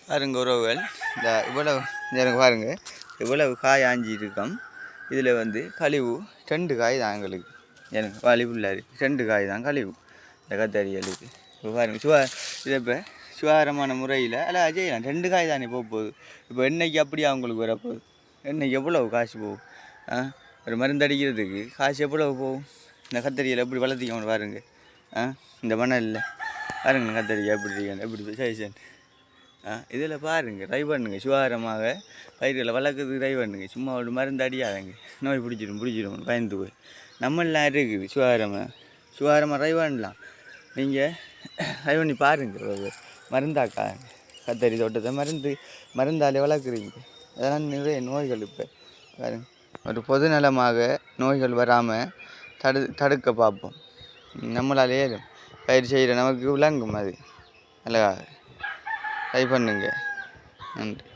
பாருங்க உறவுகள், இந்த இவ்வளவு எனக்கு பாருங்க இவ்வளவு காய் ஆஞ்சி இருக்கோம். இதில் வந்து கழிவு 2 காய் தான் எங்களுக்கு. எனக்கு வலிப்புள்ளாரு 2 காய் தான் கழிவு இந்த கத்தரிகளுக்கு. இப்போ பாருங்க இதை இப்போ சுகாதாரமான முறையில் எல்லாம் செய்யலாம். 2 காய் தானே போகுது. இப்போ எண்ணெய்க்கு அப்படியே அவங்களுக்கு வரப்போகுது. எண்ணெய்க்கு எவ்வளவு காசு போகும்? ஒரு மருந்து அடிக்கிறதுக்கு காசு எவ்வளவு போகும்? இந்த கத்தரியில் எப்படி வளர்த்திக்கணும் பாருங்க. இந்த மணலில் பாருங்க கத்தரிக்காய் எப்படி சைசன். இதில் பாருங்கள் ட்ரை பண்ணுங்க. சுகாதாரமாக பயிர்களை வளர்க்குறதுக்கு ட்ரை பண்ணுங்க. சும்மா ஒரு மருந்து அடியாதங்க, நோய் பிடிச்சிடும் பயந்து போய். நம்மளாம் இருக்குது சுகாதாரமாக ட்ரை பண்ணலாம். நீங்கள் ட்ரை பண்ணி பாருங்கள். மருந்தாக்காங்க கத்தரி தோட்டத்தை மருந்தாலே வளர்க்குறீங்க. அதெல்லாம் நிறைய நோய்கள் இப்போ பாருங்க. ஒரு பொது நலமாக நோய்கள் வராமல் தடுக்க பார்ப்போம். நம்மளால் ஏறும் பயிர் செய்கிற நமக்கு விளங்கும். அது அழகாக ட்ரை பண்ணுங்க. நன்றி.